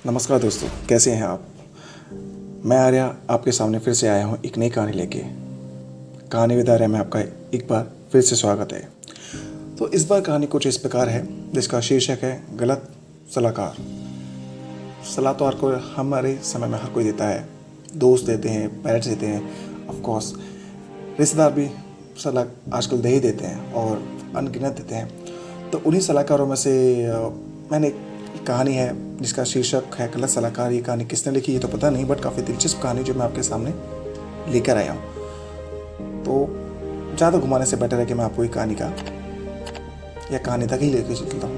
नमस्कार दोस्तों, कैसे हैं आप। मैं आर्या आपके सामने फिर से आया हूं एक नई कहानी लेके। कहानी विद आर्या में आपका एक बार फिर से स्वागत है। तो इस बार कहानी कुछ इस प्रकार है जिसका शीर्षक है गलत सलाहकार। सलाह तो हमारे समय में हर कोई देता है। दोस्त देते हैं, पेरेंट्स देते हैं, ऑफ कोर्स रिश्तेदार भी सलाह आजकल दे ही देते हैं और अनगिनत देते हैं। तो उन्हीं सलाहकारों में से मैंने एक कहानी है जिसका शीर्षक है गलत सलाहकार। ये कहानी किसने लिखी ये तो पता नहीं, बट काफ़ी दिलचस्प कहानी जो मैं आपके सामने लेकर आया हूँ। तो ज़्यादा घुमाने से बेटर है कि मैं आपको एक कहानी का या कहानी तक ही लेकर चलता हूँ।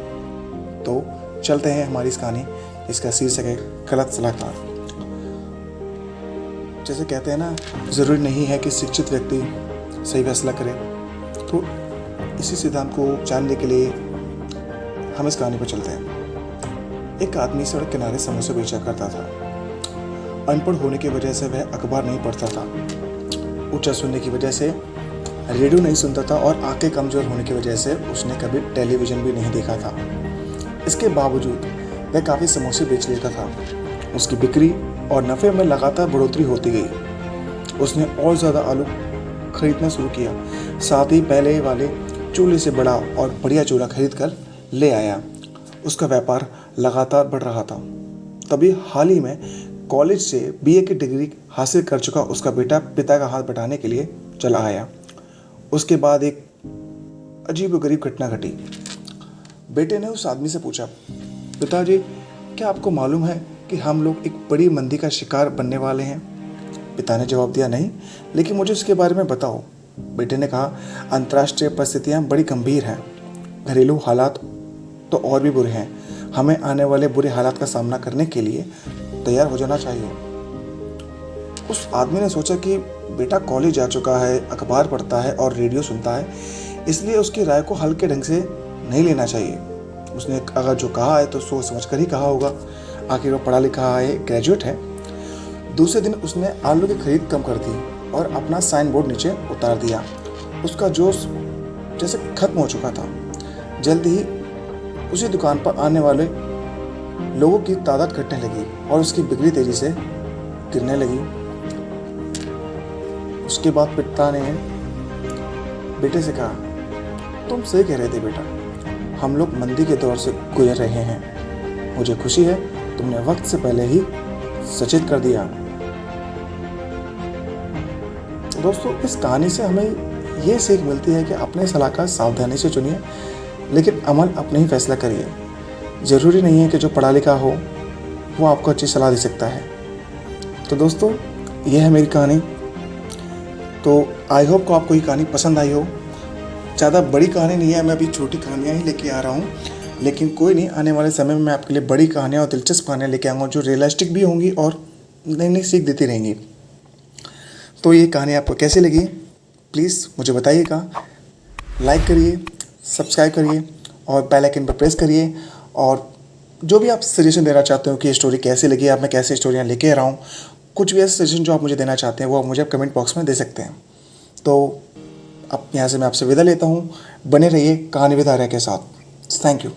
तो चलते हैं हमारी इस कहानी जिसका शीर्षक है गलत सलाहकार। जैसे कहते हैं ना, ज़रूरी नहीं है कि शिक्षित व्यक्ति सही फैसला करे। तो इसी सिद्धांत को जानने के लिए हम इस कहानी पर चलते हैं। एक आदमी सड़क किनारे समोसे बेचा करता था। अनपढ़ होने की वजह से वह अखबार नहीं पढ़ता था, ऊंचा सुनने की वजह से रेडियो नहीं सुनता था और आंखें कमज़ोर होने की वजह से उसने कभी टेलीविज़न भी नहीं देखा था। इसके बावजूद वह काफ़ी समोसे बेच लेता था। उसकी बिक्री और नफ़े में लगातार बढ़ोतरी होती गई। उसने और ज़्यादा आलू खरीदना शुरू किया, साथ ही पहले वाले चूल्हे से बड़ा और बढ़िया चूल्हा खरीद कर ले आया। उसका व्यापार लगातार बढ़ रहा था। तभी हाल ही में कॉलेज से बीए की डिग्री हासिल कर चुका उसका बेटा पिता का हाथ बटाने के लिए चला आया। उसके बाद एक अजीबोगरीब घटना घटी। बेटे ने उस आदमी से पूछा, पिताजी क्या आपको मालूम है कि हम लोग एक बड़ी मंदी का शिकार बनने वाले हैं? पिता ने जवाब दिया, नहीं, लेकिन मुझे इसके बारे में बताओ। बेटे ने कहा, अंतर्राष्ट्रीय परिस्थितियाँ बड़ी गंभीर हैं, घरेलू हालात तो और भी बुरे हैं। हमें आने वाले बुरे हालात का सामना करने के लिए तैयार हो जाना चाहिए। उस आदमी ने सोचा कि बेटा कॉलेज जा चुका है, अखबार पढ़ता है और रेडियो सुनता है, इसलिए उसकी राय को हल्के ढंग से नहीं लेना चाहिए। उसने अगर जो कहा है तो सोच समझ कर ही कहा होगा, आखिर वो पढ़ा लिखा है, ग्रेजुएट है। दूसरे दिन उसने आलू की खरीद कम कर दी और अपना साइन बोर्ड नीचे उतार दिया। उसका जोश जैसे खत्म हो चुका था। जल्द ही उसी दुकान पर आने वाले लोगों की तादाद घटने लगी और उसकी बिक्री तेजी से गिरने लगी। उसके बाद पिता ने बेटे से कहा, तुम सही कह रहे थे बेटा, हम लोग मंदी के दौर से गुजर रहे हैं। मुझे खुशी है तुमने वक्त से पहले ही सचेत कर दिया। दोस्तों, इस कहानी से हमें ये सीख मिलती है कि अपने सलाहकार सावधानी से चुनिए, लेकिन अमल अपने ही फैसला करिए। ज़रूरी नहीं है कि जो पढ़ा लिखा हो वो आपको अच्छी सलाह दे सकता है। तो दोस्तों, ये है मेरी कहानी। तो आई होप को आपको ये कहानी पसंद आई हो। ज़्यादा बड़ी कहानी नहीं है, मैं अभी छोटी कहानियाँ ही लेके आ रहा हूँ, लेकिन कोई नहीं, आने वाले समय में मैं आपके लिए बड़ी कहानियाँ और दिलचस्प कहानियाँ लेके आऊँगा जो रियलिस्टिक भी होंगी और नई नई सीख देती रहेंगी। तो ये कहानी आपको कैसी लगी प्लीज़ मुझे बताइएगा। लाइक करिए, सब्सक्राइब करिए और बेल आइकन पर प्रेस करिए। और जो भी आप सजेशन देना चाहते हो कि ये स्टोरी कैसी लगी, आप मैं कैसे स्टोरियाँ लेके आ रहा हूँ, कुछ भी ऐसे सजेशन जो आप मुझे देना चाहते हैं वो आप मुझे कमेंट बॉक्स में दे सकते हैं। तो अब यहाँ से मैं आपसे विदा लेता हूँ। बने रहिए कहानी विद आर्या के साथ। Thank you.